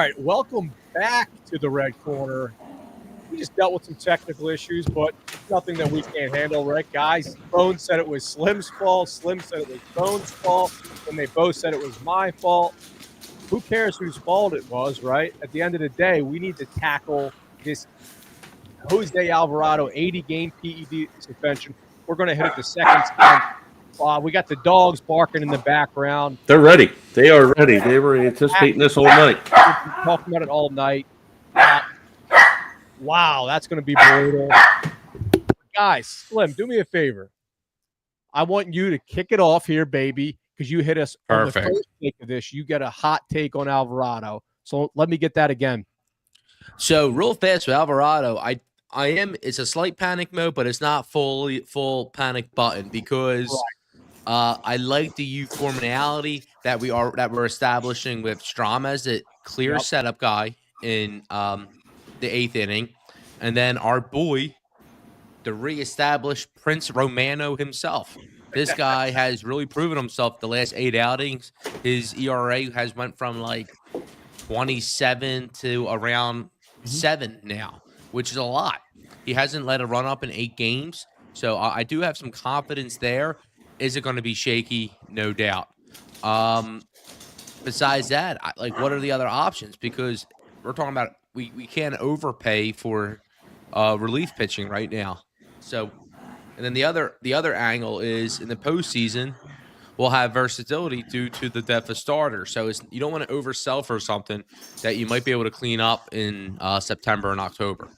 right, welcome back to the Red Corner. We just dealt with some technical issues, but it's nothing that we can't handle, right, guys? Bones said it was Slim's fault. Slim said it was Bones' fault. And they both said it was my fault. Who cares whose fault it was, right? At the end of the day, we need to tackle this Jose Alvarado 80-game PED suspension. We're going to hit it the second time. We got the dogs barking in the background. They're ready. They are ready. They were anticipating this all night. We've been talking about it all night. Wow, that's going to be brutal. Guys, Slim, do me a favor. I want you to kick it off here, baby, because you hit us on the first take of this. You get a hot take on Alvarado. So let me get that again. So real fast with Alvarado, it's a slight panic mode, but it's not full panic button because I like the formality that we're establishing with Strom as the clear setup guy in the 8th inning, and then our boy, the reestablished Prince Romano himself. This guy has really proven himself the last 8 outings. His ERA has went from like 27 to around 7 now, which is a lot. He hasn't let a run up in 8 games, so I do have some confidence there. Is it going to be shaky? No doubt. Besides that, what are the other options? Because we're talking about we can't overpay for relief pitching right now. So, and then the other angle is in the postseason, we'll have versatility due to the depth of starters. So you don't want to oversell for something that you might be able to clean up in September and October.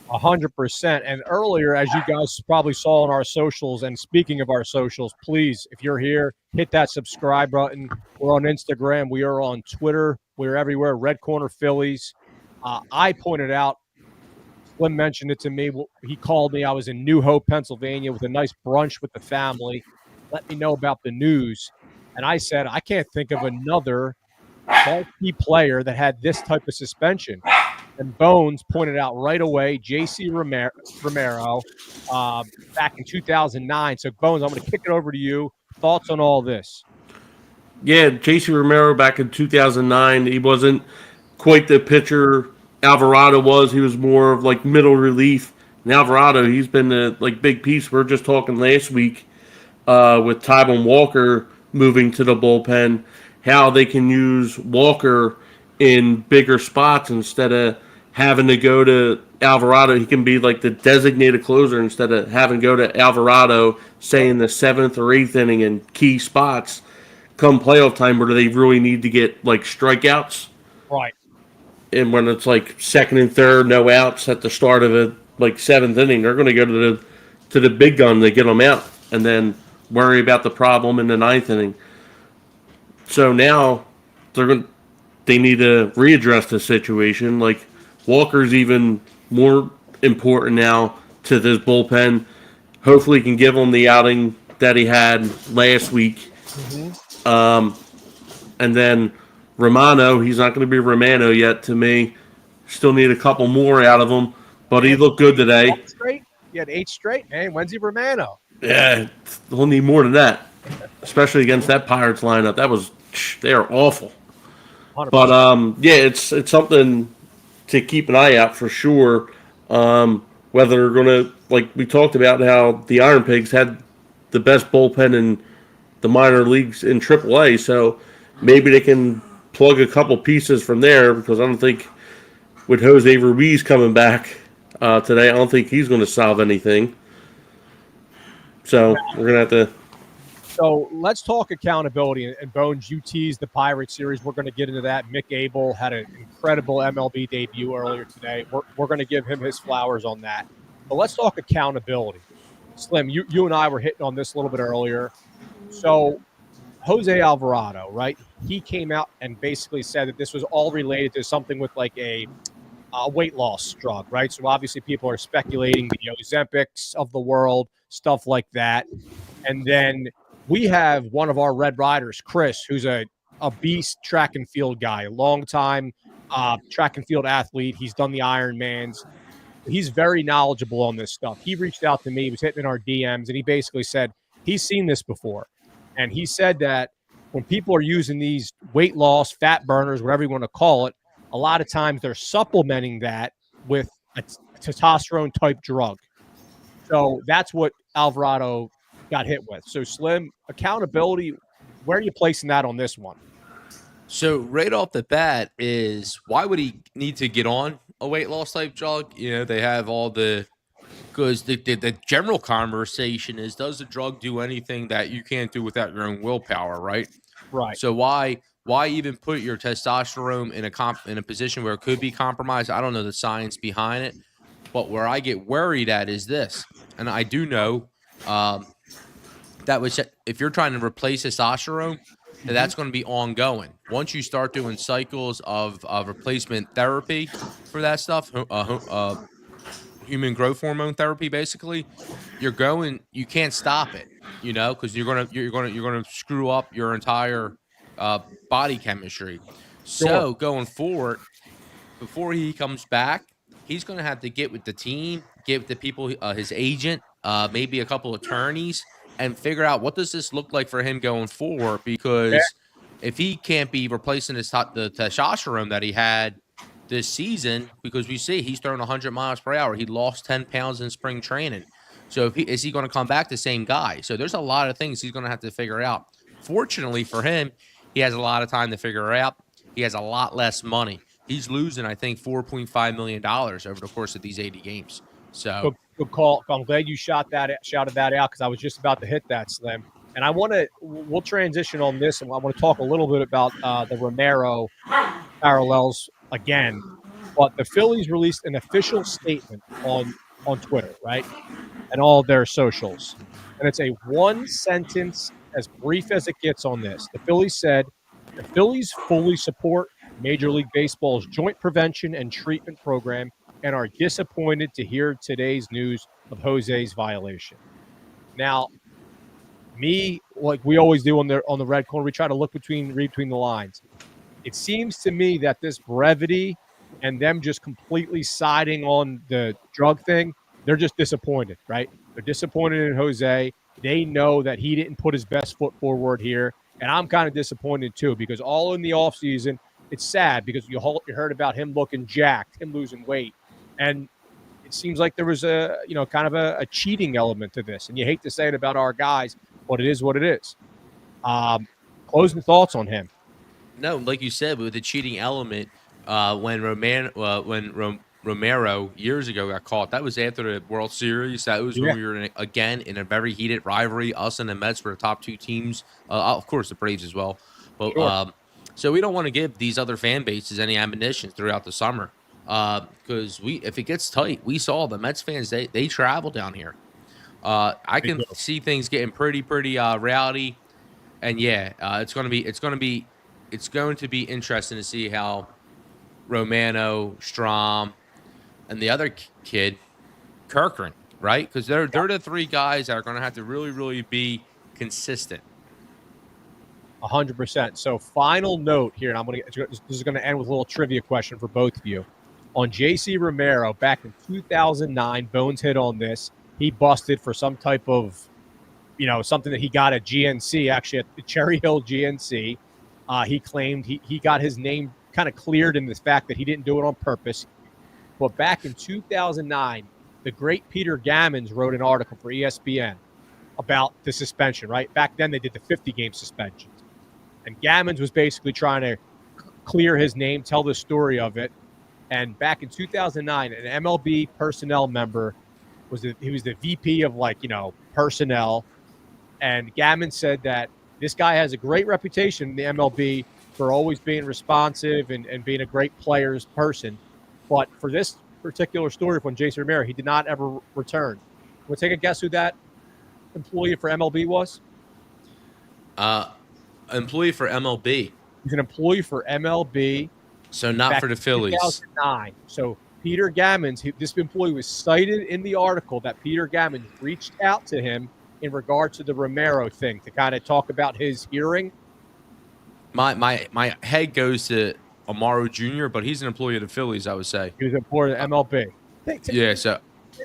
100%. And earlier, as you guys probably saw on our socials, and speaking of our socials, please, if you're here, hit that subscribe button. We're on Instagram. We are on Twitter. We're everywhere. Red Corner Phillies. I pointed out, Slim mentioned it to me. He called me. I was in New Hope, Pennsylvania with a nice brunch with the family. Let me know about the news. And I said, I can't think of another marquee player that had this type of suspension. And Bones pointed out right away, J.C. Romero back in 2009. So, Bones, I'm going to kick it over to you. Thoughts on all this? Yeah, J.C. Romero back in 2009, he wasn't quite the pitcher Alvarado was. He was more of like middle relief. And Alvarado, he's been a big piece. We were just talking last week with Tybone Walker moving to the bullpen, how they can use Walker in bigger spots instead of having to go to Alvarado. He can be like the designated closer instead of having to go to Alvarado, say in the 7th or 8th inning in key spots come playoff time where they really need to get like strikeouts. Right. And when it's like 2nd and 3rd, no outs at the start of the 7th inning, they're going to go to the big gun to get them out and then worry about the problem in the 9th inning. So now they need to readdress the situation. Like Walker's even more important now to this bullpen. Hopefully, he can give them the outing that he had last week. And then Romano, he's not going to be Romano yet to me. Still need a couple more out of him, but he looked good today. He had 8 straight, man. When's he Romano? Yeah, we'll need more than that, especially against that Pirates lineup. They are awful. 100%. But yeah, it's something to keep an eye out for sure. Whether they're going to, like we talked about, how the Iron Pigs had the best bullpen in the minor leagues in AAA, so maybe they can plug a couple pieces from there, because I don't think with Jose Ruiz coming back today, I don't think he's going to solve anything. So we're going to have to. So let's talk accountability. And Bones, you teased the Pirates series. We're going to get into that. Mick Abel had an incredible MLB debut earlier today. We're going to give him his flowers on that. But let's talk accountability. Slim, you and I were hitting on this a little bit earlier. So Jose Alvarado, right? He came out and basically said that this was all related to something with like a weight loss drug, right? So obviously people are speculating the Ozempics of the world, stuff like that. And then we have one of our Red Riders, Chris, who's a beast track and field guy, long-time track and field athlete. He's done the Ironmans. He's very knowledgeable on this stuff. He reached out to me. He was hitting in our DMs, and he basically said he's seen this before. And he said that when people are using these weight loss, fat burners, whatever you want to call it, a lot of times they're supplementing that with a testosterone type drug. So that's what Alvarado got hit with. So Slim, accountability, where are you placing that on this one? So right off the bat is why would he need to get on a weight loss type drug? You know, they have all the because the general conversation is, does the drug do anything that you can't do without your own willpower, right? Right. So why even put your testosterone in a position where it could be compromised? I don't know the science behind it, but where I get worried at is this, and I do know that was if you're trying to replace testosterone, that's going to be ongoing. Once you start doing cycles of replacement therapy for that stuff, human growth hormone therapy, basically, you can't stop it, you know, because you're gonna screw up your entire body chemistry. Sure. So going forward, before he comes back, he's going to have to get with the team, get with the people, his agent, maybe a couple attorneys, and figure out what does this look like for him going forward. Because if he can't be replacing the testosterone that he had this season, because we see he's throwing 100 miles per hour, he lost 10 pounds in spring training. So is he going to come back the same guy? So there's a lot of things he's going to have to figure out. Fortunately for him, he has a lot of time to figure it out. He has a lot less money. He's losing, I think, $4.5 million over the course of these 80 games. So good call. I'm glad you shouted that out because I was just about to hit that, Slim. And we'll transition on this, and I want to talk a little bit about the Romero parallels again. But the Phillies released an official statement on Twitter, right, and all their socials, and it's a one sentence, as brief as it gets on this. The Phillies said, "The Phillies fully support Major League Baseball's joint prevention and treatment program and are disappointed to hear today's news of Jose's violation." Now, like we always do on the Red Corner, we try to read between the lines. It seems to me that this brevity and them just completely siding on the drug thing, they're just disappointed, right? They're disappointed in Jose. They know that he didn't put his best foot forward here. And I'm kind of disappointed too, because all in the offseason, it's sad because you heard about him looking jacked, him losing weight. And it seems like there was kind of a cheating element to this. And you hate to say it about our guys, but it is what it is. Closing thoughts on him. No, like you said, with the cheating element, when Romero years ago got caught, that was after the World Series. That was when we were in a very heated rivalry. Us and the Mets were the top two teams. Of course, the Braves as well. But Sure. so we don't want to give these other fan bases any ammunition throughout the summer. Because if it gets tight, we saw the Mets fans, they travel down here. I can see things getting pretty rowdy, and it's going to be interesting to see how Romano, Strom, and the other kid, Kirkland, right? Because they're the three guys that are going to have to really be consistent. 100%. So final note here, and this is going to end with a little trivia question for both of you. On J.C. Romero, back in 2009, Bones hit on this. He busted for some type of, something that he got at GNC, actually at the Cherry Hill GNC. He claimed he got his name kind of cleared in the fact that he didn't do it on purpose. But back in 2009, the great Peter Gammons wrote an article for ESPN about the suspension, right? Back then, they did the 50-game suspensions. And Gammons was basically trying to clear his name, tell the story of it. And back in 2009, an MLB personnel member he was the VP of personnel. And Gammons said that this guy has a great reputation in the MLB for always being responsive and being a great player's person. But for this particular story from Jason Romero, he did not ever return. We'll take a guess who that employee for MLB was? Employee for MLB. He's an employee for MLB. So not for the Phillies. 2009. So Peter Gammons, this employee was cited in the article that Peter Gammons reached out to him in regard to the Romero thing to kind of talk about his hearing. My head goes to Amaro Jr., but he's an employee of the Phillies, I would say. He was an employee of the MLB.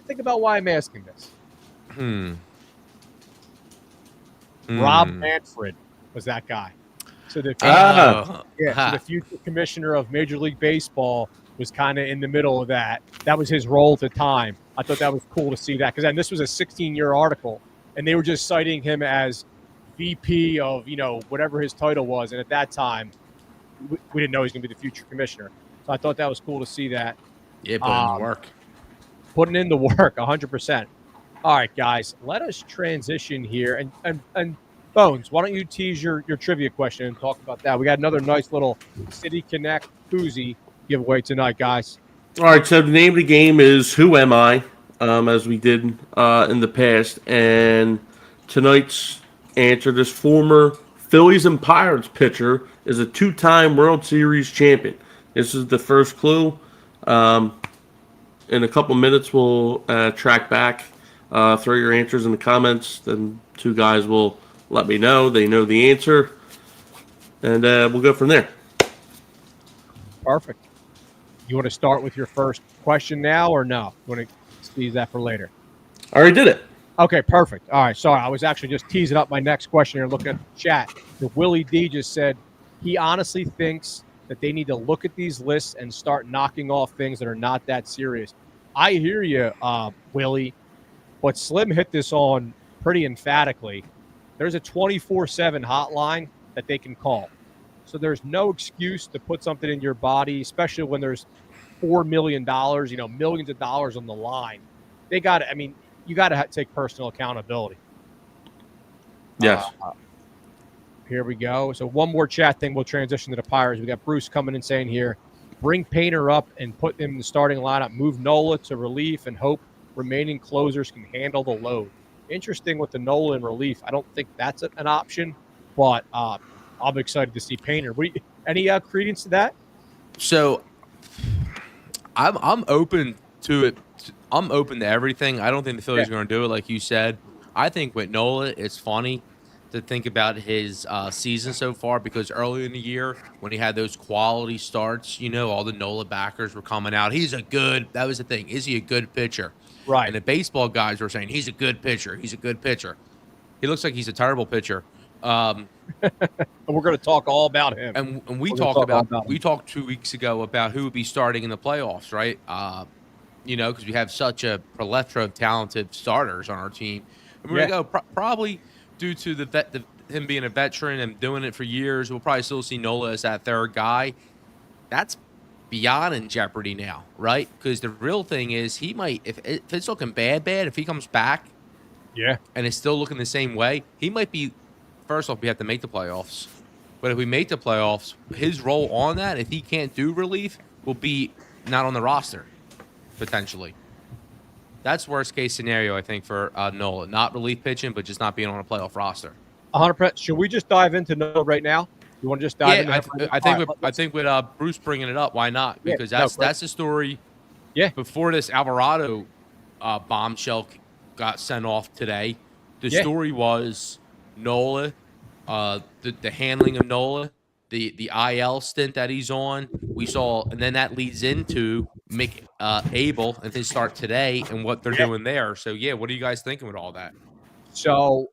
Think about why I'm asking this. Hmm. Rob Manfred was that guy. So the Oh, so the future commissioner of Major League Baseball was kind of in the middle of that. That was his role at the time. I thought that was cool to see that because then this was a 16-year article, and they were just citing him as VP of whatever his title was, and at that time we didn't know he was going to be the future commissioner. So I thought that was cool to see that. yeah, put in the work. Putting in the work, 100%. All right, guys, let us transition here. And Bones, why don't you tease your trivia question and talk about that? We got another nice little City Connect koozie giveaway tonight, guys. All right, so the name of the game is Who Am I? As we did in the past. And tonight's answer, this former Phillies and Pirates pitcher is a two-time World Series champion. This is the first clue. In a couple minutes, we'll track back, throw your answers in the comments. Then two guys will let me know. They know the answer. And we'll go from there. Perfect. You want to start with your first question now or no? You want to tease that for later? I already did it. Okay, perfect. All right, sorry. I was actually just teasing up my next question here, looking at the chat. The Willie D just said he honestly thinks that they need to look at these lists and start knocking off things that are not that serious. I hear you, Willie, but Slim hit this on pretty emphatically. There's a 24/7 hotline that they can call. So there's no excuse to put something in your body, especially when there's $4 million, millions of dollars on the line. You got to take personal accountability. Yes. Here we go. So one more chat thing. We'll transition to the Pirates. We got Bruce coming in saying here, bring Painter up and put him in the starting lineup. Move Nola to relief and hope remaining closers can handle the load. Interesting with the Nola in relief. I don't think that's an option, but I'm excited to see Painter. Any credence to that? So I'm open to it. I'm open to everything. I don't think the Phillies are going to do it like you said. I think with Nola, it's funny to think about his season so far because early in the year when he had those quality starts, all the Nola backers were coming out. That was the thing. Is he a good pitcher? Right. And the baseball guys were saying, he's a good pitcher. He's a good pitcher. He looks like he's a terrible pitcher. And we're going to talk all about him. And we talked 2 weeks ago about who would be starting in the playoffs, right? Because we have such a plethora of talented starters on our team. And we're going to go probably due to him being a veteran and doing it for years, we'll probably still see Nola as that third guy. That's beyond in jeopardy now, right? Because the real thing is he might, if it's looking bad, if he comes back and it's still looking the same way, he might be, first off, we have to make the playoffs. But if we make the playoffs, his role on that, if he can't do relief, will be not on the roster, potentially. That's worst case scenario, I think, for Nola. Not relief pitching, but just not being on a playoff roster. 100%. Should we just dive into Nola right now? You want to just dive into I think with Bruce bringing it up, why not? Because that's the story. Yeah. Before this Alvarado bombshell got sent off today, the story was Nola, the handling of Nola, the IL stint that he's on. We saw, and then that leads into Mick Abel and his start today and what they're doing there. So what are you guys thinking with all that? So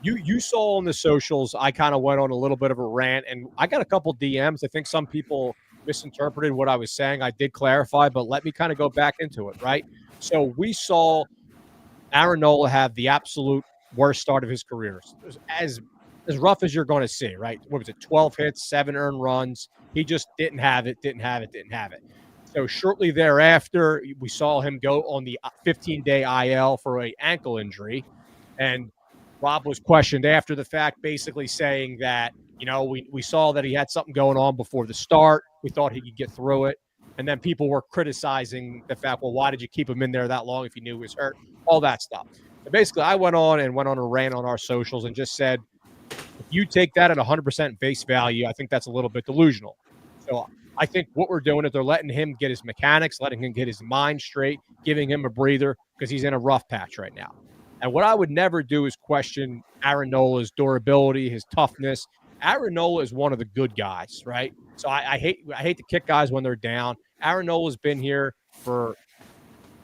you saw on the socials, I kind of went on a little bit of a rant, and I got a couple DMs. I think some people misinterpreted what I was saying. I did clarify, but let me kind of go back into it, right? So we saw Aaron Nola have the absolute worst start of his career. As rough as you're going to see, right? What was it? 12 hits, 7 earned runs. He just didn't have it. So shortly thereafter, we saw him go on the 15-day IL for an ankle injury. And Rob was questioned after the fact, basically saying that, we saw that he had something going on before the start. We thought he could get through it. And then people were criticizing the fact, well, why did you keep him in there that long if you knew he was hurt? All that stuff. So basically, I went on a rant on our socials and just said, if you take that at 100% base value, I think that's a little bit delusional. So I think what we're doing is they're letting him get his mechanics, letting him get his mind straight, giving him a breather because he's in a rough patch right now. And what I would never do is question Aaron Nola's durability, his toughness. Aaron Nola is one of the good guys, right? So I hate to kick guys when they're down. Aaron Nola's been here for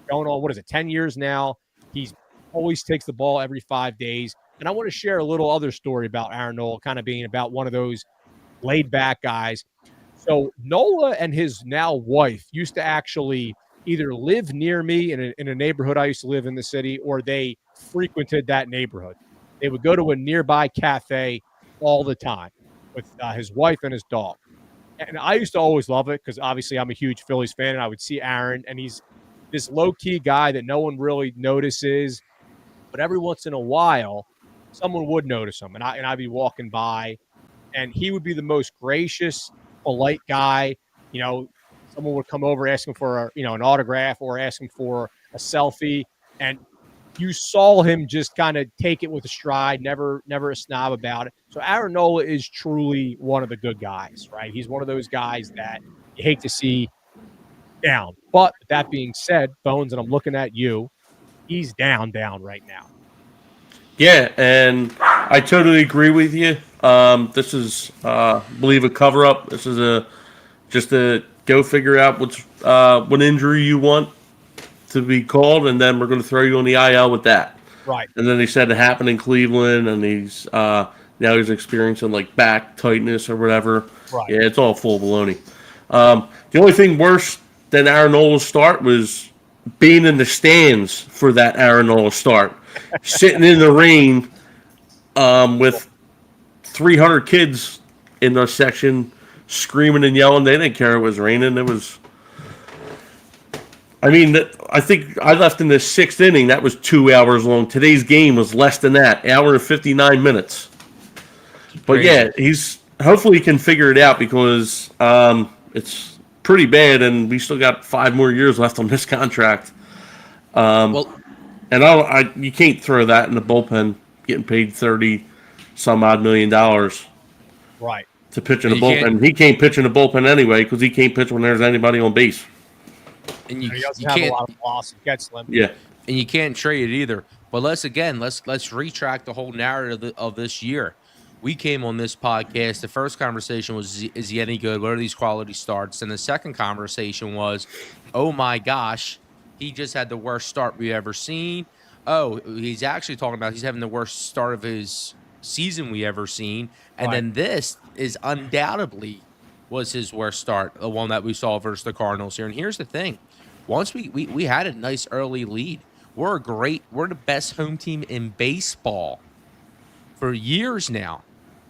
going on, 10 years now. He's always takes the ball every 5 days. And I want to share a little other story about Aaron Nola, kind of being about one of those laid back guys. So Nola and his now wife used to actually either live near me in a neighborhood I used to live in the city, or they frequented that neighborhood. They would go to a nearby cafe all the time with his wife and his dog. And I used to always love it because obviously I'm a huge Phillies fan, and I would see Aaron, and he's this low key guy that no one really notices, but every once in a while, someone would notice him, and I'd be walking by, and he would be the most gracious, polite guy. You know, someone would come over asking for an autograph or asking for a selfie, and you saw him just kind of take it with a stride, never a snob about it. So Aaron Nola is truly one of the good guys, right? He's one of those guys that you hate to see down. But that being said, Bones, and I'm looking at you, he's down right now. Yeah, and I totally agree with you. This is, I believe, a cover up. This is just a go figure out what injury you want to be called, and then we're going to throw you on the IL with that. Right. And then they said it happened in Cleveland, and he's now he's experiencing like back tightness or whatever. Right. Yeah, it's all full baloney. The only thing worse than Aaron Nola's start was being in the stands for that Aaron Nola start, sitting in the rain with 300 kids in their section screaming and yelling. They didn't care it was raining. It was. I mean, I think I left in the 6th inning. That was 2 hours long. Today's game was less than that, hour and 59 minutes. But yeah, hopefully he can figure it out because it's pretty bad, and we still got 5 more years left on this contract. And you can't throw that in the bullpen, getting paid $30-some odd million, right, to pitch in the bullpen. He can't pitch in the bullpen anyway because he can't pitch when there's anybody on base. And he doesn't have a lot of loss. He gets slim. Yeah, and you can't trade it either. But let's retract the whole narrative of this year. We came on this podcast. The first conversation was, is he any good? What are these quality starts? And the second conversation was, oh my gosh, he just had the worst start we've ever seen. Oh, he's actually talking about he's having the worst start of his season we ever seen. And then this is undoubtedly was his worst start, the one that we saw versus the Cardinals here. And here's the thing. Once we had a nice early lead, we're the best home team in baseball for years now.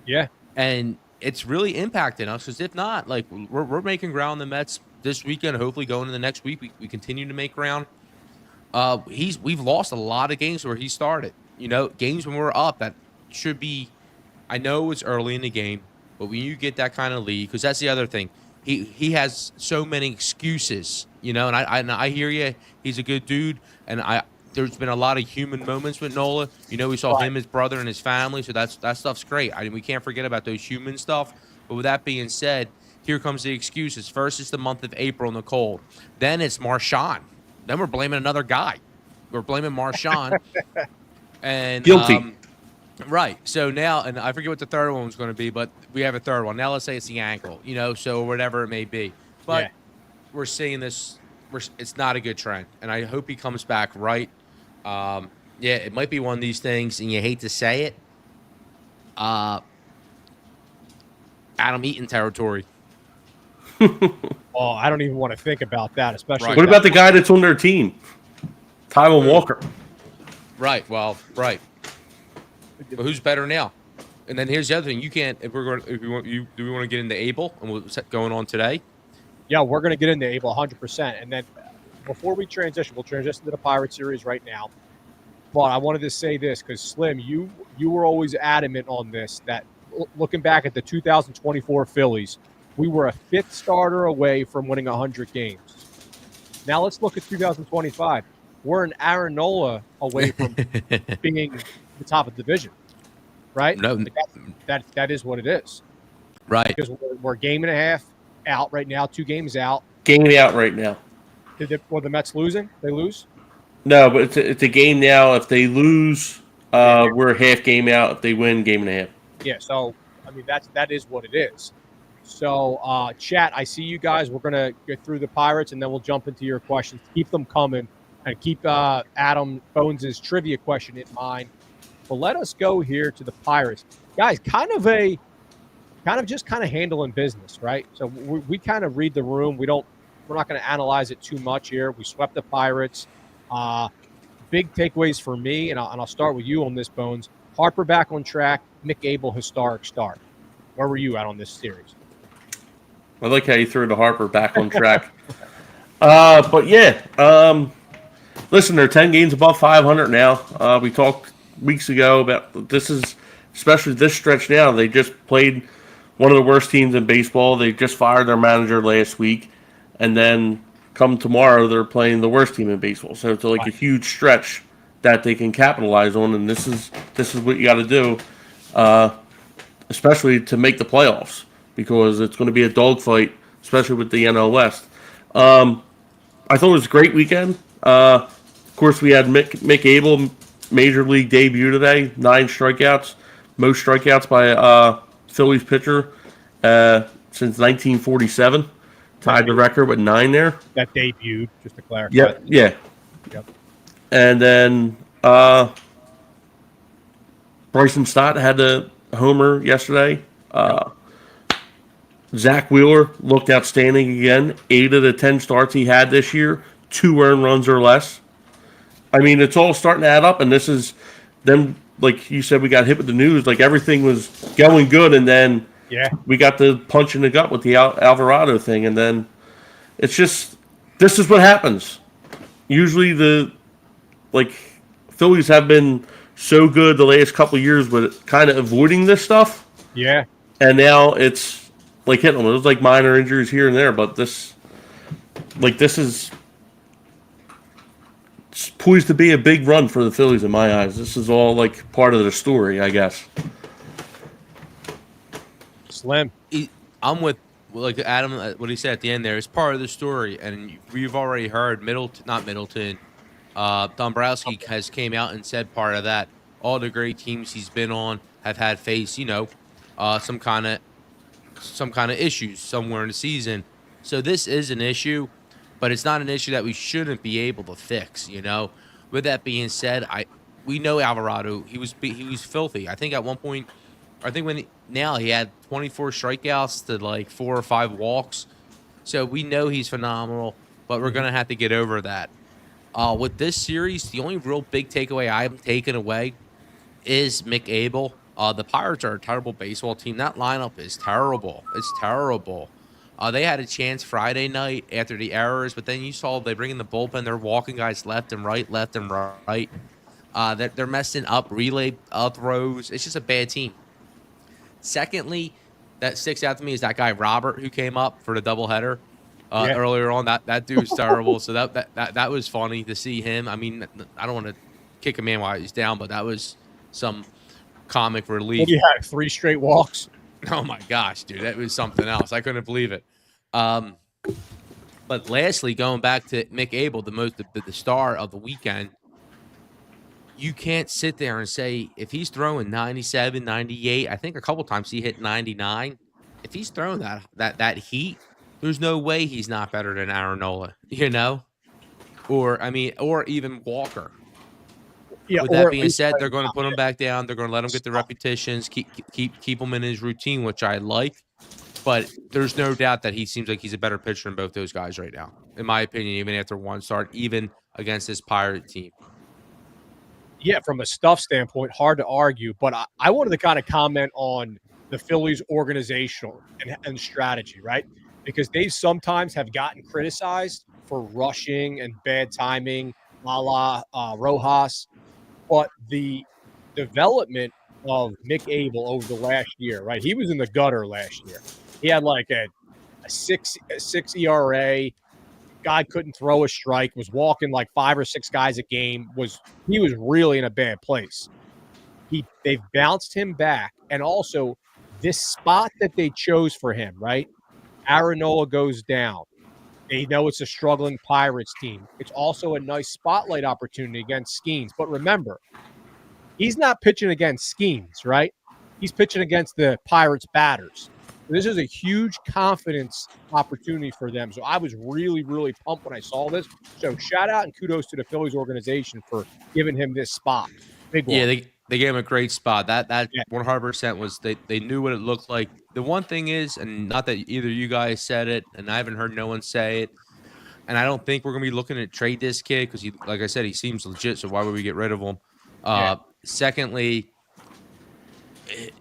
Yeah. And it's really impacting us because if not, like we're making ground on the Mets this weekend, hopefully going into the next week, we continue to make ground. We've lost a lot of games where he started. Games when we're up that should be, I know it's early in the game, but when you get that kind of lead, because that's the other thing. He has so many excuses, and I hear you. He's a good dude, and there's been a lot of human moments with Nola. We saw him, his brother, and his family, so that stuff's great. We can't forget about those human stuff. But with that being said, here comes the excuses. First, it's the month of April in the cold. Then it's Marchand. Then we're blaming another guy. We're blaming Marchand. And guilty. Right. So now, and I forget what the third one was going to be, but we have a third one. Now let's say it's the ankle, so whatever it may be. But we're seeing this. It's not a good trend, and I hope he comes back right. It might be one of these things, and you hate to say it. Adam Eaton territory. Oh, I don't even want to think about that, especially. What about the guy that's on their team, Taiwan Walker? Right. Well, right. But who's better now? And then here's the other thing: you can't. Do we want to get into Abel and what's going on today? Yeah, we're going to get into Abel 100%. And then before we transition, we'll transition to the Pirate series right now. But I wanted to say this because Slim, you were always adamant on this. That looking back at the 2024 Phillies, we were a 5th starter away from winning 100 games. Now let's look at 2025. We're an Aaron Nola away from being the top of the division, right? No, that is what it is, right? Because we're a game and a half out right now, 2 games out. Game out right now. Were the Mets losing? They lose? No, but it's a game now. If they lose, we're a half game out. If they win, game and a half. Yeah. So that is what it is. So chat, I see you guys. We're gonna get through the Pirates and then we'll jump into your questions. Keep them coming. And keep Adam Bones' trivia question in mind. But let us go here to the Pirates. Guys, kind of a kind of handling business, right? So we kind of read the room. We're not going to analyze it too much here. We swept the Pirates. Big takeaways for me, and I'll start with you on this, Bones. Harper back on track. Mick Abel, historic start. Where were you at on this series? I like how you threw the Harper back on track. But yeah, listen, they're 10 games above 500 now. We talked weeks ago about this is, especially this stretch now, they just played one of the worst teams in baseball. They just fired their manager last week. And then come tomorrow, they're playing the worst team in baseball. So it's like a huge stretch that they can capitalize on. And this is what you got to do, especially to make the playoffs, because it's going to be a dogfight, especially with the NL West. I thought it was a great weekend. Of course, we had Mick Abel, major league debut today, 9 strikeouts, most strikeouts by Phillies pitcher since 1947. Tied the record with 9 there. That debuted, just to clarify. Yep. And then Bryson Stott had a homer yesterday. Zach Wheeler looked outstanding again. 8 of the 10 starts he had this year, 2 earned runs or less. I mean, it's all starting to add up, and this is then, like you said, we got hit with the news. Like, everything was going good, and then we got the punch in the gut with the Alvarado thing, and then it's just, this is what happens. Usually Phillies have been so good the last couple of years with kind of avoiding this stuff. Yeah. And now it's like hitting them. It was like minor injuries here and there, but this is poised to be a big run for the Phillies in my eyes. This is all like part of the story, I guess. Slim. I'm with Adam. What he said at the end there is part of the story, and we've already heard Dombrowski has came out and said part of that. All the great teams he's been on have had faced, some kind of issues somewhere in the season. So this is an issue, but it's not an issue that we shouldn't be able to fix. With that being said, we know Alvarado. He was filthy. I think at one point, he had 24 strikeouts to like 4 or 5 walks. So we know he's phenomenal, but we're gonna have to get over that. With this series, the only real big takeaway I'm taking away is Mick Abel. The Pirates are a terrible baseball team. That lineup is terrible. It's terrible. They had a chance Friday night after the errors, but then you saw they bring in the bullpen. They're walking guys left and right. They're messing up relay throws. It's just a bad team. Secondly, that sticks out to me is that guy Robert who came up for the doubleheader earlier on. That dude's terrible. So that was funny to see him. I mean, I don't want to kick a man while he's down, but that was some comic relief. What, you had 3 straight walks? Oh my gosh, dude, that was something else. I couldn't believe it. But lastly, going back to Mick Abel, the star of the weekend, you can't sit there and say if he's throwing 97, 98, I think a couple times he hit 99. If he's throwing that heat, there's no way he's not better than Aaron Nola, or even Walker. Yeah, with that being said, they're going to put him back down. They're going to let him get the repetitions, keep him in his routine, which I like. But there's no doubt that he seems like he's a better pitcher than both those guys right now, in my opinion, even after one start, even against this Pirate team. Yeah, from a stuff standpoint, hard to argue. But I wanted to kind of comment on the Phillies organizational and strategy, right? Because they sometimes have gotten criticized for rushing and bad timing, a la Rojas. But the development of Mick Abel over the last year, right? He was in the gutter last year. He had like a 6 ERA. Guy couldn't throw a strike, was walking like 5 or 6 guys a game. He was really in a bad place. They've bounced him back. And also this spot that they chose for him, right? Aaron Nola goes down. They know it's a struggling Pirates team. It's also a nice spotlight opportunity against Skenes. But remember, he's not pitching against Skenes, right? He's pitching against the Pirates batters. This is a huge confidence opportunity for them. So I was really, really pumped when I saw this. So shout out and kudos to the Phillies organization for giving him this spot. Big one. Yeah, They gave him a great spot. That Yeah. 100% was they knew what it looked like. The one thing is, and not that either you guys said it, and I haven't heard no one say it, and I don't think we're gonna be looking to trade this kid because he, like I said, he seems legit. So why would we get rid of him? Yeah. Secondly,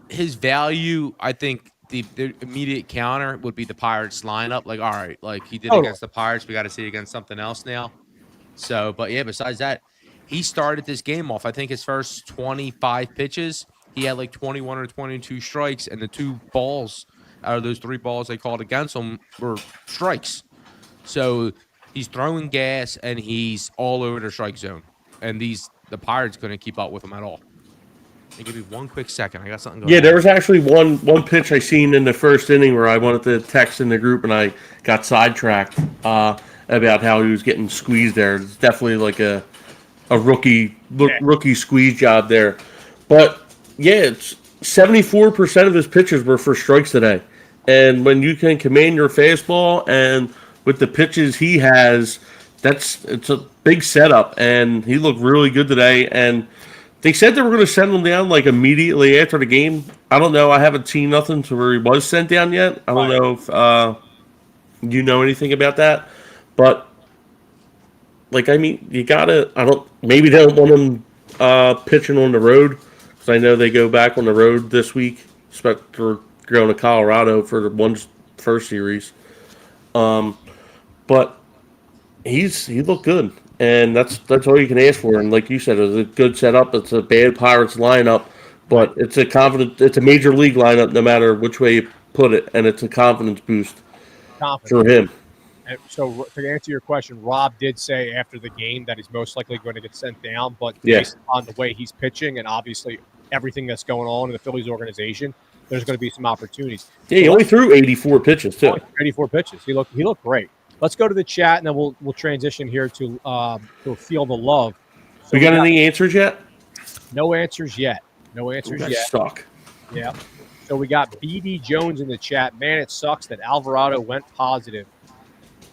his value, I think the immediate counter would be the Pirates lineup. Like, all right, like he did Totally. against the Pirates, we got to see it against something else now. So, but yeah, besides that, he started this game off. I think his first 25 pitches, he had like 21 or 22 strikes, and the 2 balls out of those 3 balls they called against him were strikes. So he's throwing gas and he's all over the strike zone. And the Pirates couldn't keep up with him at all. And give me one quick second. I got something going on. Yeah, there was actually one pitch I seen in the first inning where I wanted to text in the group and I got sidetracked about how he was getting squeezed there. It's definitely like a rookie squeeze job there. But yeah, it's 74% of his pitches were for strikes today. And when you can command your fastball and with the pitches he has, it's a big setup. And he looked really good today. And they said they were going to send him down like immediately after the game. I don't know. I haven't seen nothing to where he was sent down yet. I don't know if you know anything about that. But like, I mean, you gotta. Maybe they don't want him pitching on the road because I know they go back on the road this week. Expect for going to Colorado for the first series. But he looked good. And that's all you can ask for. And like you said, it was a good setup. It's a bad Pirates lineup, but it's a major league lineup no matter which way you put it, and it's a confidence boost for him. And so to answer your question, Rob did say after the game that he's most likely going to get sent down, but based on the way he's pitching and obviously everything that's going on in the Phillies organization, there's going to be some opportunities. Yeah, he only threw 84 pitches too. 84 pitches. He looked great. Let's go to the chat, and then we'll transition here to Feel the Love. So we got any answers yet? No answers yet. No answers yet. Suck. Yeah. So we got BD Jones in the chat. Man, it sucks that Alvarado went positive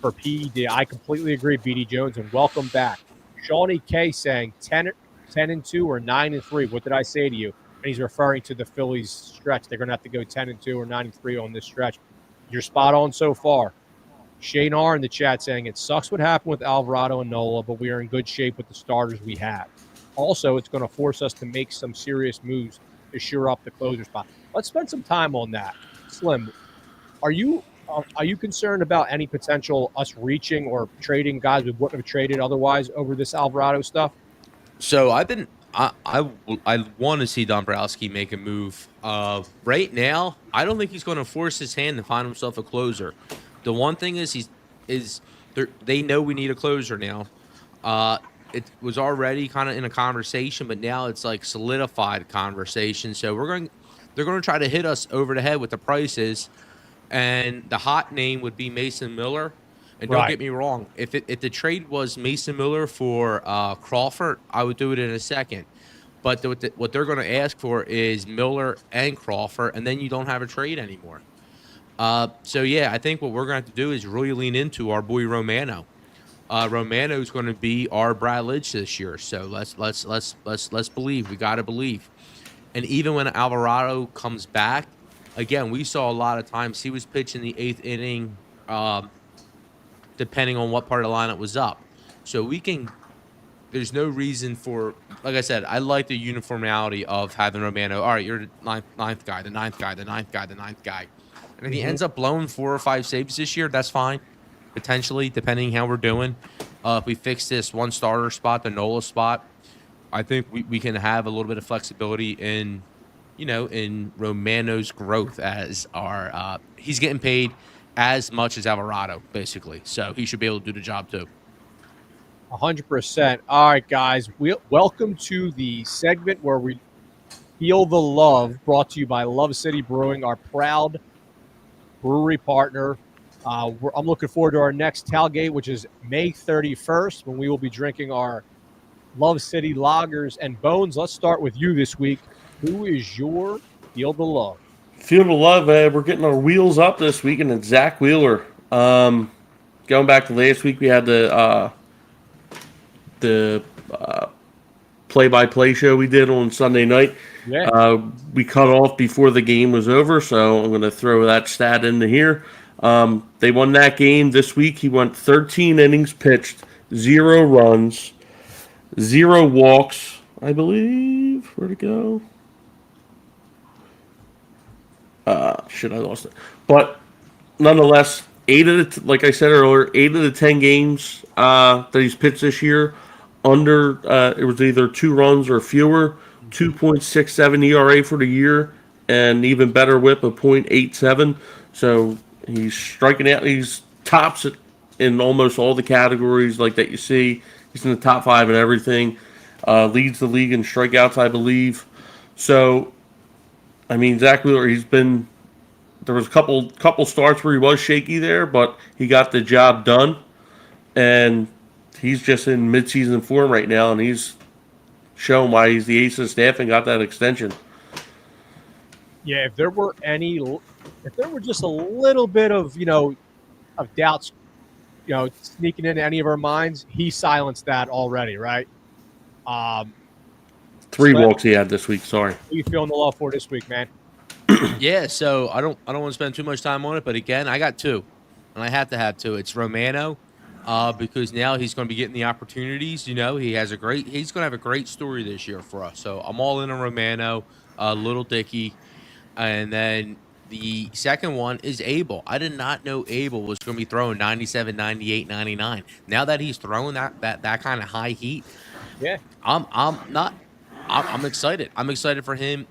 for PED. I completely agree, BD Jones, and welcome back. Shawnee K saying 10-2 or 9-3. What did I say to you? And he's referring to the Phillies stretch. They're going to have to go 10-2 or 9-3 on this stretch. You're spot on so far. Shane R in the chat saying it sucks what happened with Alvarado and Nola, but we are in good shape with the starters we have. Also, it's going to force us to make some serious moves to shore up the closer spot. Let's spend some time on that. Slim, are you concerned about any potential us reaching or trading guys we wouldn't have traded otherwise over this Alvarado stuff? So I want to see Dombrowski make a move. Right now, I don't think he's going to force his hand to find himself a closer. The one thing is they know we need a closer now. It was already kind of in a conversation, but now it's like solidified conversation. So they're going to try to hit us over the head with the prices, and the hot name would be Mason Miller. And don't get me wrong, if the trade was Mason Miller for Crawford, I would do it in a second. But what they're going to ask for is Miller and Crawford, and then you don't have a trade anymore. So yeah, I think what we're going to have to do is really lean into our boy Romano. Romano is going to be our Brad Lidge this year. So let's believe. We got to believe. And even when Alvarado comes back, again, we saw a lot of times he was pitching the 8th inning, depending on what part of the lineup was up. So there's no reason for, like I said, I like the uniformity of having Romano. All right, you're the ninth guy, the ninth guy, the ninth guy, the ninth guy. And if he ends up blowing 4 or 5 saves this year, that's fine. Potentially, depending how we're doing. If we fix this one starter spot, the Nola spot, I think we can have a little bit of flexibility in Romano's growth as our he's getting paid as much as Alvarado, basically. So he should be able to do the job too. 100%. All right, guys. Welcome to the segment where we feel the love, brought to you by Love City Brewing, our proud brewery partner. I'm looking forward to our next tailgate, which is May 31st, when we will be drinking our Love City lagers and bones. Let's start with you this week. Who is your Feel the Love? Feel the Love, we're getting our wheels up this week, and it's Zach Wheeler. Going back to last week, we had the play-by-play show we did on Sunday night. Yeah. We cut off before the game was over, so I'm going to throw that stat into here. They won that game this week. He went 13 innings pitched, 0 runs, 0 walks, I believe. Where'd it go? Shit, I lost it. But nonetheless, like I said earlier, 8 of the 10 games that he's pitched this year, under it was either 2 runs or fewer. 2.67 ERA for the year, and even better WHIP of 0.87. So he's striking out. He's tops in almost all the categories like that you see. He's in the top 5 in everything. Leads the league in strikeouts, I believe. So, I mean, Zach Wheeler, he's been. There was a couple starts where he was shaky there, but he got the job done, and he's just in midseason form right now, and he's shown why he's the ace of the staff and got that extension. Yeah, if there were just a little bit of of doubts, sneaking into any of our minds, he silenced that already, right? 3 walks he had this week. Sorry. How you feeling the love for this week, man? Yeah, so I don't want to spend too much time on it, but again, I got 2, and I have to have 2. It's Romano, because now he's going to be getting the opportunities. He's going to have a great story this year for us. So I'm all in on Romano, Little Dicky, and then the second one is Abel. I did not know Abel was going to be throwing 97, 98, 99. Now that he's throwing that kind of high heat, yeah, I'm excited. I'm excited for him.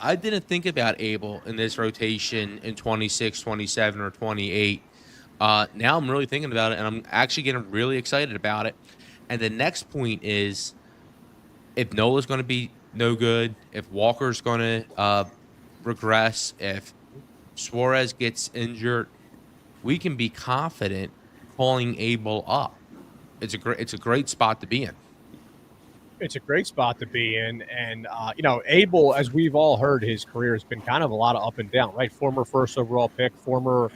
I didn't think about Abel in this rotation in 26, 27, or 28. Now I'm really thinking about it, and I'm actually getting really excited about it. And the next point is, if Nola's going to be no good, if Walker's going to regress, if Suarez gets injured, we can be confident calling Abel up. It's a great spot to be in. It's a great spot to be in, and Abel, as we've all heard, his career has been kind of a lot of up and down, right? Former first overall pick, former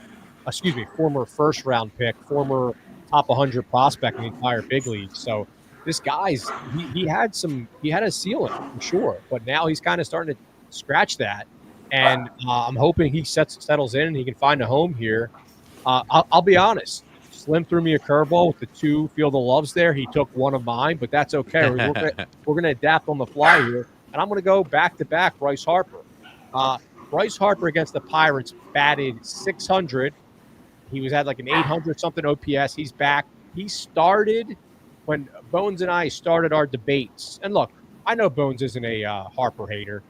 first round pick, former top 100 prospect in the entire big league. So this guy's he had a ceiling for sure, but now he's kind of starting to scratch that, and I'm hoping he settles in and he can find a home here. I'll be honest. Slim threw me a curveball with the 2 Field of Loves there. He took one of mine, but that's okay. We're gonna adapt on the fly here, and I'm gonna go back to back. Bryce Harper. Bryce Harper against the Pirates batted .600. He was at like an 800 something OPS. He's back. He started when Bones and I started our debates. And look, I know Bones isn't a Harper hater.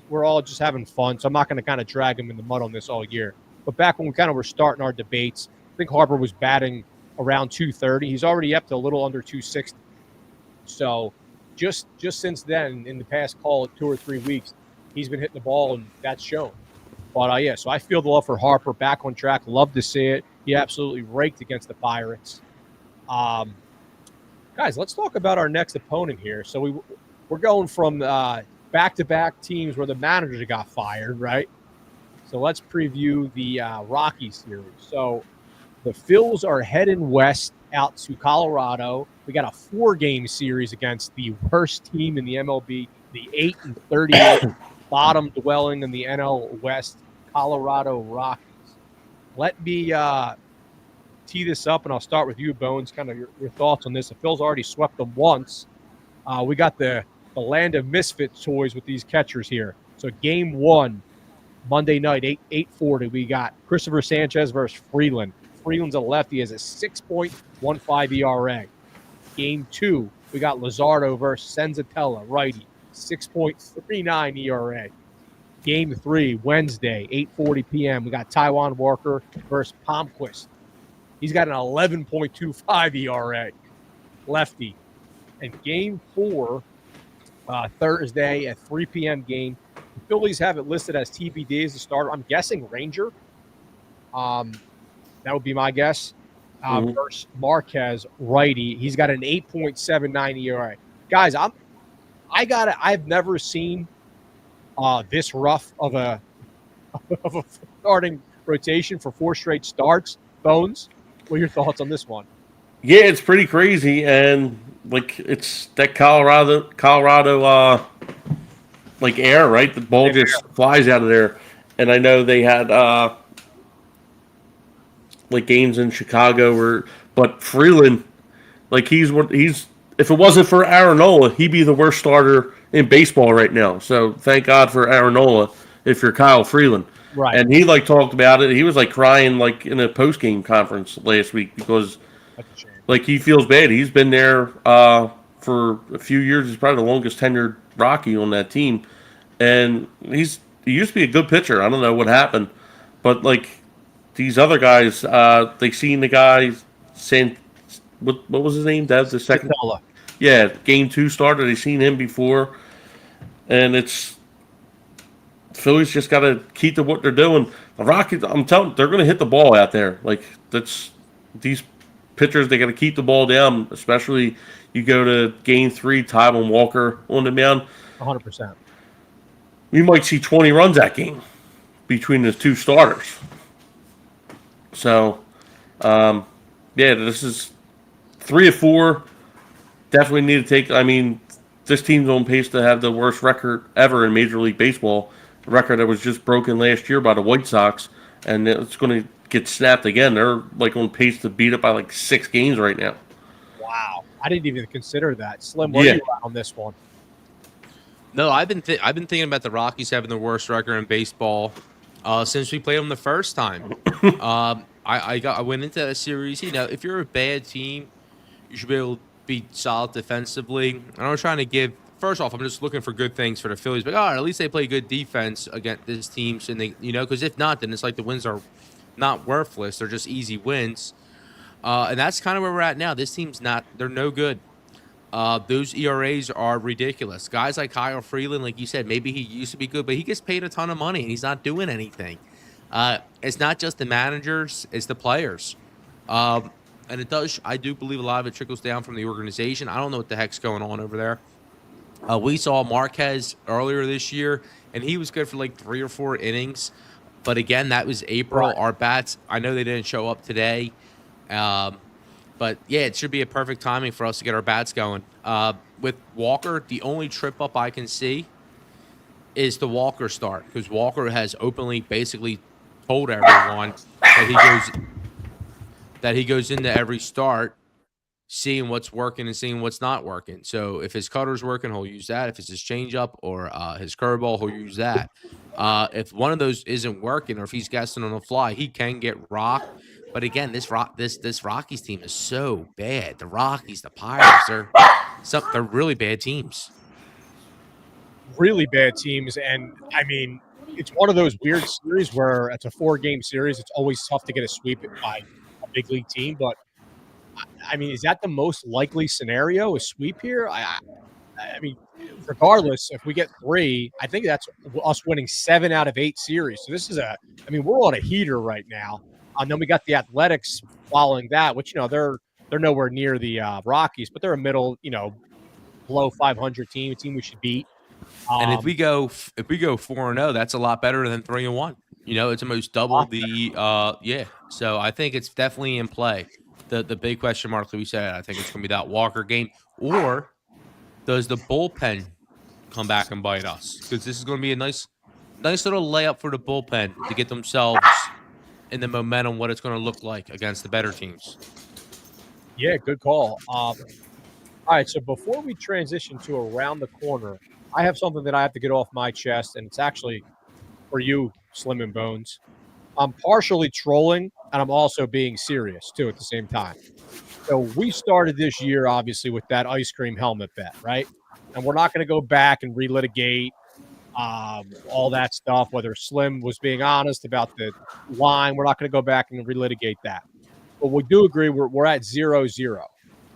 We're all just having fun, so I'm not going to kind of drag him in the mud on this all year. But back when we kind of were starting our debates, I think Harper was batting around 230. He's already up to a little under 260. So just since then, in the past, call it 2 or 3 weeks, he's been hitting the ball, and that's shown. But, so I feel the love for Harper, back on track. Love to see it. He absolutely raked against the Pirates. Guys, let's talk about our next opponent here. So we're going from back-to-back teams where the manager got fired, right? So let's preview the Rockies series. So the Phils are heading west out to Colorado. We got a 4-game series against the worst team in the MLB, the 8-38 bottom dwelling in the NL West, Colorado Rockies. Let me tee this up, and I'll start with you, Bones, kind of your thoughts on this. The Phils already swept them once. We got the land of misfit toys with these catchers here. So game 1, Monday night, 8:40, we got Christopher Sanchez versus Freeland. Freeland's a lefty, has a 6.15 ERA. Game 2, we got Luzardo versus Senzatella, righty, 6.39 ERA. Game 3, Wednesday, 8:40 p.m., we got Taijuan Walker versus Palmquist. He's got an 11.25 ERA, lefty. And game 4, Thursday at 3 p.m. game. The Phillies have it listed as TBD as the starter. I'm guessing Ranger. That would be my guess. Versus Marquez, righty. He's got an 8.79 ERA. Guys, I've never seen this rough of a starting rotation for 4 straight starts. Bones, what are your thoughts on this one? Yeah, it's pretty crazy, and like it's that Colorado like air, right? The ball just flies out of there. And I know they had like games in Chicago but Freeland, like he's if it wasn't for Aaron Nola, he'd be the worst starter in baseball right now. So thank God for Aaron Nola if you're Kyle Freeland. Right. And he like talked about it. He was like crying like in a post game conference last week because That's a shame. like he feels bad. He's been there for a few years. He's probably the longest tenured Rocky on that team, and he used to be a good pitcher. I don't know what happened, but like these other guys, they seen the guy saying what was his name? That's the second. Nola. Yeah, game 2 starter. They seen him before, and it's Phillies just got to keep to what they're doing. The Rockies, I'm telling, they're going to hit the ball out there. Like that's these pitchers, they got to keep the ball down. Especially you go to game 3, Taiwan Walker on the mound. 100%. You might see 20 runs that game between the two starters. So, yeah, this is 3 of 4. Definitely need to take. I mean, this team's on pace to have the worst record ever in Major League Baseball. A record that was just broken last year by the White Sox, and it's going to get snapped again. They're like on pace to beat it by like 6 games right now. Wow, I didn't even consider that. Slim, where are you at on this one? No, I've been thinking about the Rockies having the worst record in baseball since we played them the first time. I went into that series. You know, if you're a bad team, you should be able to be solid defensively. And I'm trying to give. First off, I'm just looking for good things for the Phillies. But at least they play good defense against this team. And they, because if not, then it's like the wins are not worthless. They're just easy wins. And that's kind of where we're at now. This team's not. They're no good. Those ERAs are ridiculous. Guys like Kyle Freeland, like you said, maybe he used to be good, but he gets paid a ton of money and he's not doing anything. It's not just the managers; it's the players. And it does. I do believe a lot of it trickles down from the organization. I don't know what the heck's going on over there. We saw Marquez earlier this year, and he was good for like 3 or 4 innings. But again, that was April. Right. Our bats, I know they didn't show up today. But yeah, it should be a perfect timing for us to get our bats going. With Walker, the only trip up I can see is the Walker start, because Walker has openly basically told everyone that he goes into every start seeing what's working and seeing what's not working. So if his cutter's working, he'll use that. If it's his changeup or his curveball, he'll use that. If one of those isn't working, or if he's guessing on the fly, he can get rocked. But again, this Rockies team is so bad. The Rockies, the Pirates, they're really bad teams. Really bad teams, and I mean, it's one of those weird series where it's a 4-game series. It's always tough to get a sweep by a big league team, but I mean, is that the most likely scenario, a sweep here? I mean, regardless, if we get 3, I think that's us winning 7 out of 8 series. So this is we're on a heater right now. And then we got the Athletics following that, which, they're nowhere near the Rockies, but they're a middle, below 500 team, a team we should beat. And if we go 4-0, that's a lot better than 3-1. It's almost double the yeah. So I think it's definitely in play. The big question mark that we said, I think it's going to be that Walker game, or does the bullpen come back and bite us? Because this is going to be a nice little layup for the bullpen to get themselves in the momentum, what it's going to look like against the better teams. Yeah, good call. All right, so before we transition to Around the Corner, I have something that I have to get off my chest, and it's actually for you, Slim and Bones. I'm partially trolling, and I'm also being serious, too, at the same time. So we started this year, obviously, with that ice cream helmet bet, right? And we're not going to go back and relitigate all that stuff, whether Slim was being honest about the line. We're not going to go back and relitigate that. But we do agree we're at 0-0.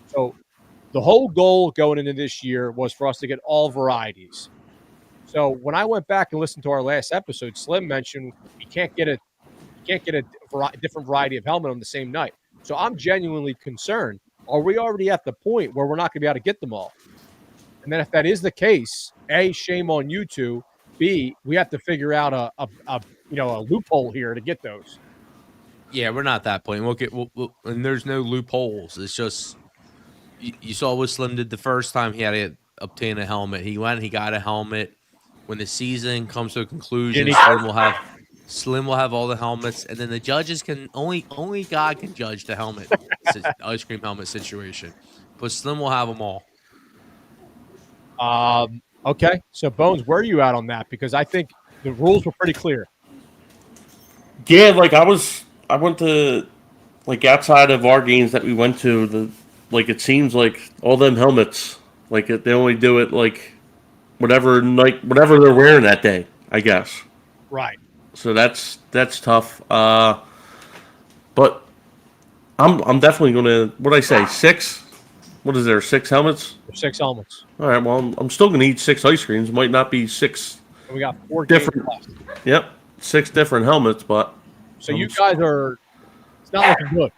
So the whole goal going into this year was for us to get all varieties. So when I went back and listened to our last episode, Slim mentioned you can't get a different variety of helmet on the same night. So I'm genuinely concerned. Are we already at the point where we're not going to be able to get them all? And then if that is the case, A, shame on you two. B, we have to figure out a loophole here to get those. Yeah, we're not at that point. And there's no loopholes. It's just You saw what Slim did the first time he had to obtain a helmet. He went, he got a helmet. When the season comes to a conclusion, Slim will have all the helmets, and then the judges can only God can judge the ice cream helmet situation. But Slim will have them all. Okay, so Bones, where are you at on that? Because I think the rules were pretty clear. Yeah, like I went to like outside of our games that we went to. It seems like all them helmets, they only do it like whatever they're wearing that day, I guess. Right. So that's tough. But I'm definitely gonna. What did I say? 6. What is there? 6 helmets? 6 helmets. All right. Well, I'm still gonna eat 6 ice creams. Might not be 6 And we got 4 different. games left. Yep, 6 different helmets. But so you guys are. It's not looking good.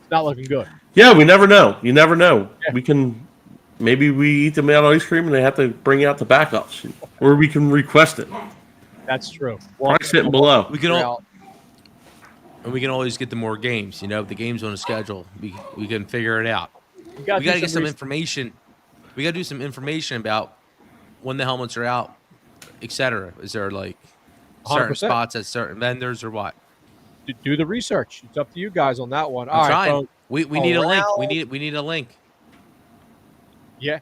It's not looking good. Yeah, we never know. You never know. Yeah. We can. Maybe we eat them out ice cream and they have to bring out the backups, or we can request it. That's true. Probably sitting below. We can all. And we can always get the more games. You know, if the game's on a schedule, we can figure it out. We got to get some information. We got to do some information about when the helmets are out, etc. Is there like certain 100%. spots at certain vendors or what? Do the research. It's up to you guys on that one. I'm All right, trying. folks. We need a link. We need a link. Yeah,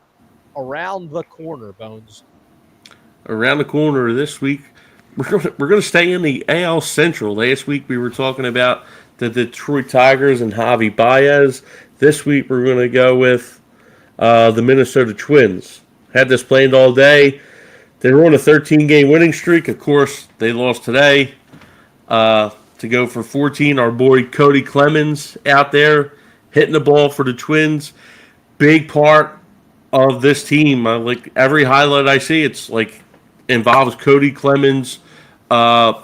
around the corner, Bones. Around the corner this week, we're gonna stay in the AL Central. Last week we were talking about the Detroit Tigers and Javi Baez. This week we're gonna go with the Minnesota Twins. Had this planned all day. They were on a 13-game winning streak. Of course, they lost today. To go for 14, our boy Cody Clemens out there hitting the ball for the Twins. Big part of this team. Like every highlight I see, it's like involves Cody Clemens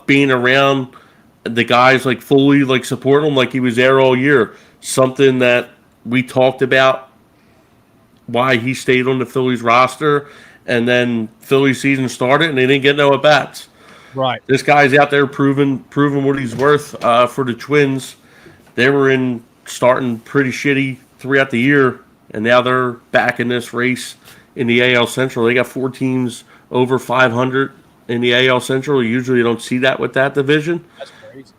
being around the guys, like fully like supporting him like he was there all year. Something that we talked about why he stayed on the Phillies roster, and then Phillies season started and they didn't get no at bats. Right. This guy's out there proving what he's worth for the Twins. They were starting pretty shitty throughout the year, and now they're back in this race in the AL Central. They got 4 teams over 500 in the AL Central. Usually you don't see that with that division. That's crazy.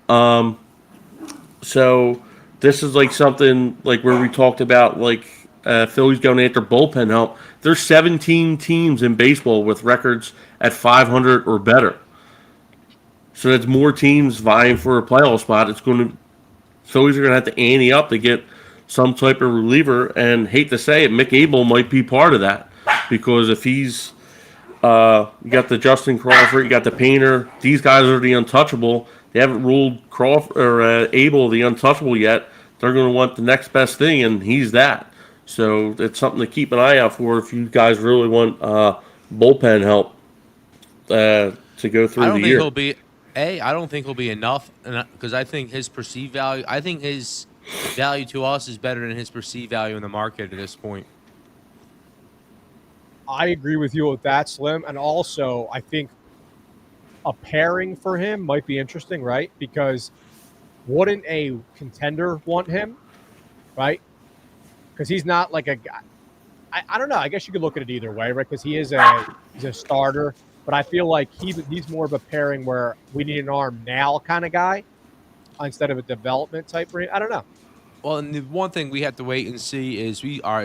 So this is like something like where we talked about like Phillies going after bullpen help. There's 17 teams in baseball with records at 500 or better. So that's more teams vying for a playoff spot. Phillies are going to have to ante up to get some type of reliever. And hate to say it, Mick Abel might be part of that, because if he's you got the Justin Crawford, you got the Painter. These guys are the untouchable. They haven't ruled Crawford or Abel the untouchable yet. They're going to want the next best thing, and he's that. So it's something to keep an eye out for if you guys really want bullpen help to go through the year. I don't think he'll be enough, because I think his perceived value. I think his value to us is better than his perceived value in the market at this point. I agree with you with that, Slim. And also, I think a pairing for him might be interesting, right? Because wouldn't a contender want him, right? Because he's not like a guy. I don't know. I guess you could look at it either way, right? Because he's a starter. But I feel like he's more of a pairing where we need an arm now kind of guy instead of a development type. I don't know. Well, and the one thing we have to wait and see is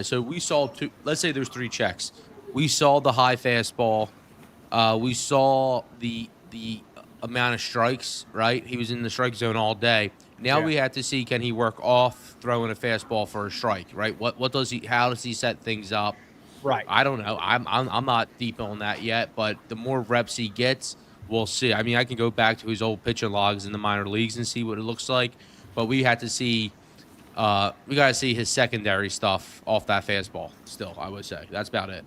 so we saw 2. Let's say there's 3 checks. We saw the high fastball. We saw the amount of strikes. Right, he was in the strike zone all day. Now we have to see, can he work off throwing a fastball for a strike? Right. What does he? How does he set things up? Right. I don't know. I'm not deep on that yet, but the more reps he gets, we'll see. I mean, I can go back to his old pitching logs in the minor leagues and see what it looks like, but we have to see. We got to see his secondary stuff off that fastball. Still, I would say that's about it.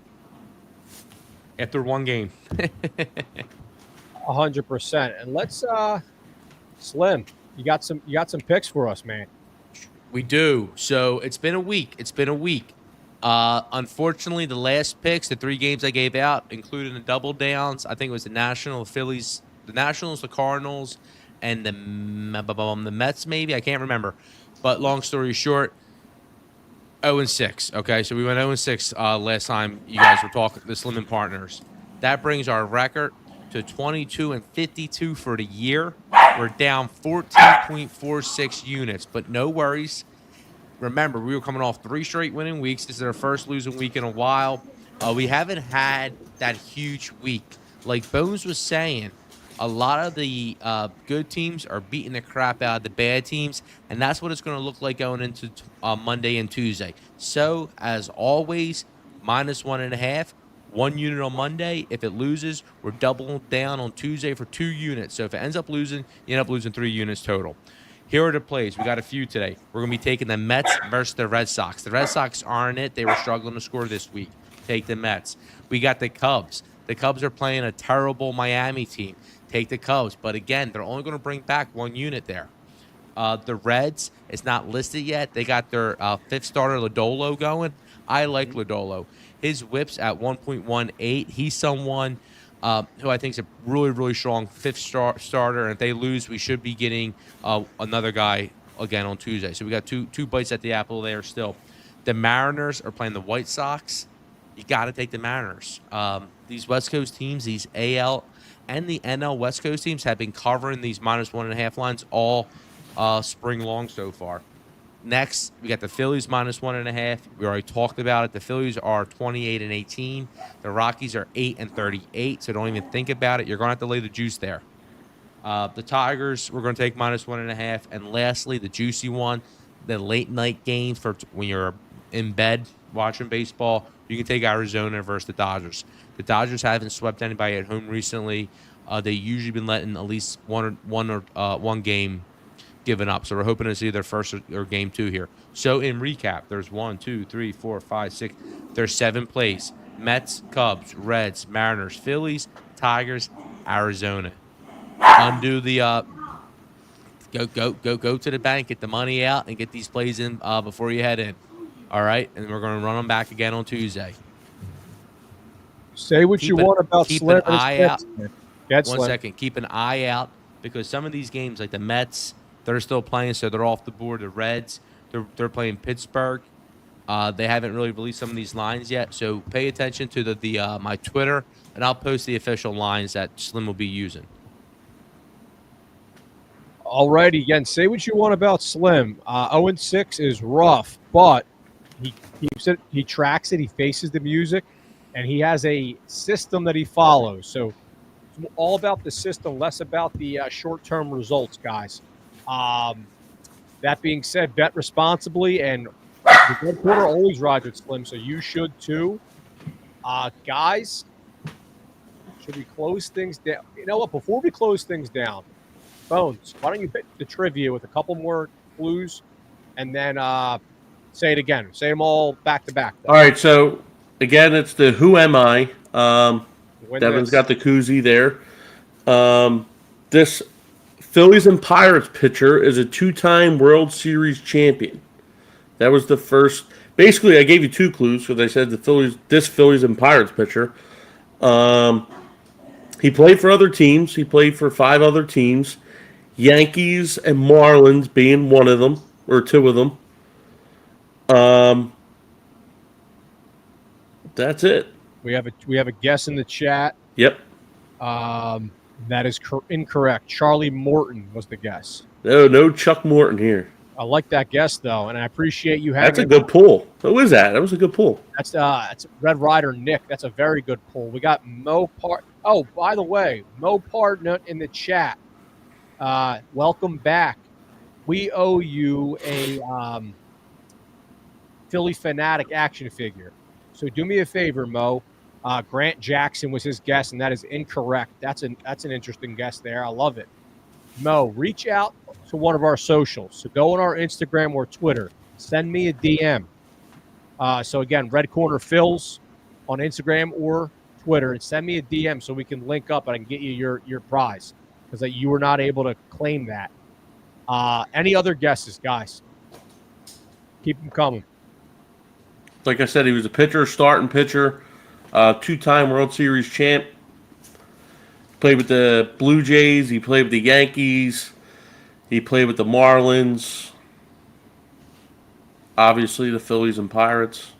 After 1 game. 100%. And let's Slim, you got some picks for us, man. We do. So it's been a week. Unfortunately, the last picks, the 3 games I gave out, including the double downs, I think it was the Nationals, the Cardinals, and the Mets, maybe. I can't remember. But long story short, 0-6. Okay, so we went 0-6 last time you guys were talking, the Slim and Partners. That brings our record to 22-52 for the year. We're down 14.46 units, but no worries. Remember, we were coming off 3 straight winning weeks. This is our first losing week in a while. We haven't had that huge week. Like Bones was saying, a lot of the good teams are beating the crap out of the bad teams, and that's what it's going to look like going into Monday and Tuesday. So, as always, -1.5. 1 unit on Monday. If it loses, we're doubling down on Tuesday for 2 units. So if it ends up losing, you end up losing 3 units total. Here are the plays. We got a few today. We're going to be taking the Mets versus the Red Sox. The Red Sox aren't it. They were struggling to score this week. Take the Mets. We got the Cubs. The Cubs are playing a terrible Miami team. Take the Cubs. But again, they're only going to bring back 1 unit there. The Reds, it's not listed yet. They got their 5th starter, Lodolo, going. I like Lodolo. His whip's at 1.18. He's someone who I think is a really, really strong 5th starter. And if they lose, we should be getting another guy again on Tuesday. So we got two bites at the apple there still. The Mariners are playing the White Sox. You got to take the Mariners. These West Coast teams, these AL and the NL West Coast teams have been covering these -1.5 lines all spring long so far. Next, we got the Phillies -1.5. We already talked about it. The Phillies are 28-18. The Rockies are 8-38. So don't even think about it. You're going to have to lay the juice there. The Tigers, we're going to take -1.5. And lastly, the juicy one, the late night game for when you're in bed watching baseball. You can take Arizona versus the Dodgers. The Dodgers haven't swept anybody at home recently. They usually been letting at least one game given up. So we're hoping to see their first or game 2 here. So in recap, there's 1, 2, 3, 4, 5, 6. There's 7 plays. Mets, Cubs, Reds, Mariners, Phillies, Tigers, Arizona. Undo the go to the bank, get the money out, and get these plays in before you head in. All right, and we're going to run them back again on Tuesday. Say what you want about keep Slim. an eye out. One second. Keep an eye out because some of these games, like the Mets, they're still playing, so they're off the board. The Reds, they're playing Pittsburgh. They haven't really released some of these lines yet, so pay attention to the my Twitter, and I'll post the official lines that Slim will be using. Alrighty, again, say what you want about Slim. 0-6 is rough, but he keeps it, he tracks it, he faces the music, and he has a system that he follows. So it's all about the system, less about the short-term results, guys. That being said, bet responsibly, and the red quarter always rides with Slim, so you should too. Guys, should we close things down? You know what? Before we close things down, Bones, why don't you hit the trivia with a couple more clues, and then say it again. Say them all back to back. All right, so again, it's the Who Am I? Devin's got the koozie there. This Phillies and Pirates pitcher is a 2-time World Series champion. That was the first. Basically, I gave you 2 clues because I said this Phillies and Pirates pitcher. He played for other teams. He played for 5 other teams. Yankees and Marlins being one of them, or 2 of them. That's it. We have a guess in the chat. Yep. That is incorrect. Charlie Morton was the guess. No Chuck Morton here. I like that guess though, and I appreciate you having. That's a good pull. Who is that? That was a good pull. That's Red Rider Nick. That's a very good pull. We got Mo Part. Oh, by the way, Mo Partnut in the chat. Welcome back. We owe you a Philly Fanatic action figure. So do me a favor, Mo. Grant Jackson was his guess, and that is incorrect. That's an interesting guess there. I love it. Mo, reach out to one of our socials. So go on our Instagram or Twitter. Send me a DM. So again, Red Corner Phils on Instagram or Twitter, and send me a DM so we can link up and I can get you your prize because you were not able to claim that. Any other guesses, guys? Keep them coming. Like I said, he was a pitcher, starting pitcher, 2-time World Series champ. Played with the Blue Jays. He played with the Yankees. He played with the Marlins. Obviously, the Phillies and Pirates.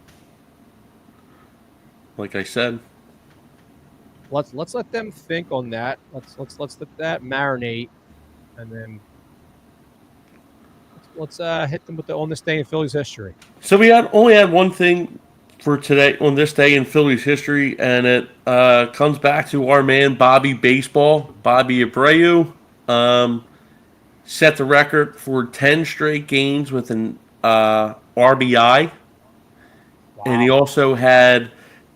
Like I said, Let's let them think on that. Let's let that marinate, and then let's hit them with on this day in Phillies history. so we only had one thing for today on this day in Phillies history, and it comes back to our man Bobby Baseball, Bobby Abreu. Set the record for 10 straight games with an RBI, and he also had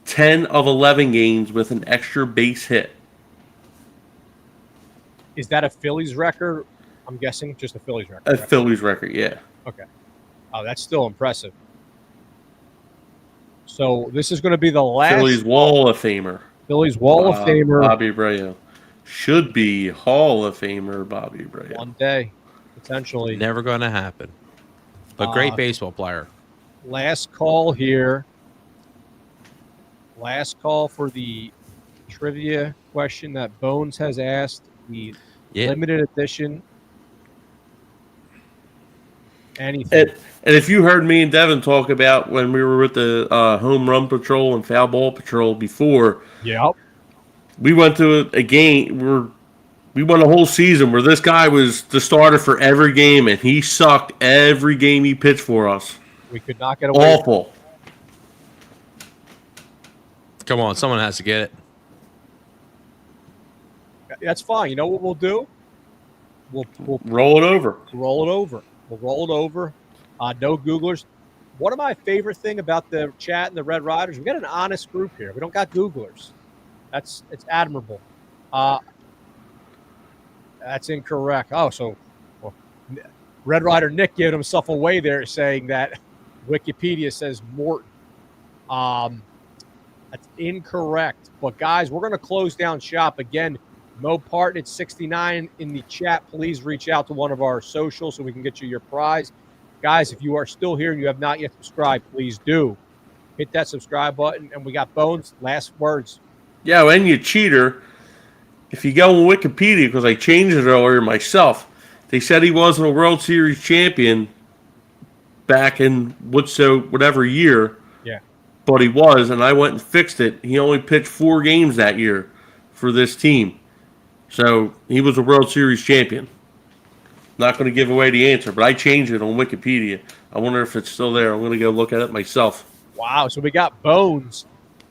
10 of 11 games with an extra base hit. Is that a Phillies record? I'm guessing just a Phillies record. A Phillies record, yeah. Okay. Oh, that's still impressive. So this is going to be the last Phillies Wall of Famer. Phillies Wall of Famer. Bobby Abreu. Should be Hall of Famer Bobby Abreu. One day, potentially. Never going to happen. But great baseball player. Last call here. Last call for the trivia question that Bones has asked. The limited edition. Anything. And if you heard me and Devin talk about when we were with the home run patrol and foul ball patrol before, we went to a game where we won a whole season where this guy was the starter for every game, and he sucked every game he pitched for us. We could not get away. Awful. Come on, someone has to get it. That's fine. You know what we'll do? We'll roll it over. Roll it over. We'll roll it over. No Googlers. One of my favorite thing about the chat and the Red Riders, we got an honest group here. We don't got Googlers. It's admirable. That's incorrect. Oh, so Red Rider Nick gave himself away there saying that Wikipedia says Morton. That's incorrect. But, guys, we're going to close down shop. Again, Mo Parton at 69 in the chat. Please reach out to one of our socials so we can get you your prize. Guys, if you are still here and you have not yet subscribed, please do. Hit that subscribe button. And we got Bones. Last words. Yeah, when you cheater, if you go on Wikipedia, because I changed it earlier myself, they said he wasn't a World Series champion back in whatever year. Yeah. But he was, and I went and fixed it. He only pitched 4 games that year for this team. So he was a World Series champion. Not going to give away the answer, but I changed it on Wikipedia. I wonder if it's still there. I'm going to go look at it myself. Wow, so we got Bones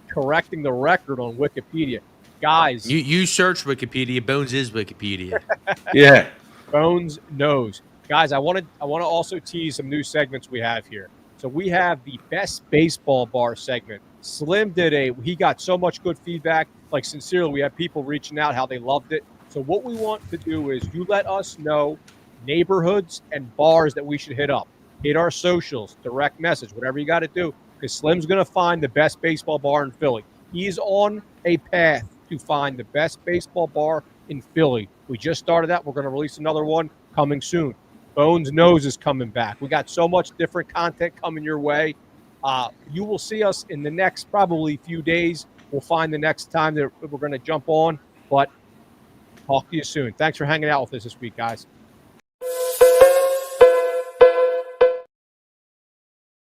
correcting the record on Wikipedia. Guys. You search Wikipedia. Bones is Wikipedia. Yeah. Bones knows. Guys, I want to also tease some new segments we have here. So we have the best baseball bar segment. Slim he got so much good feedback. Like, sincerely, we have people reaching out how they loved it. So what we want to do is you let us know neighborhoods and bars that we should hit up. Hit our socials, direct message, whatever you got to do, because Slim's going to find the best baseball bar in Philly. He's on a path to find the best baseball bar in Philly. We just started that. We're going to release another one coming soon. Bones Knows is coming back. We got so much different content coming your way. You will see us in the next probably few days. We'll find the next time that we're going to jump on. But talk to you soon. Thanks for hanging out with us this week, guys.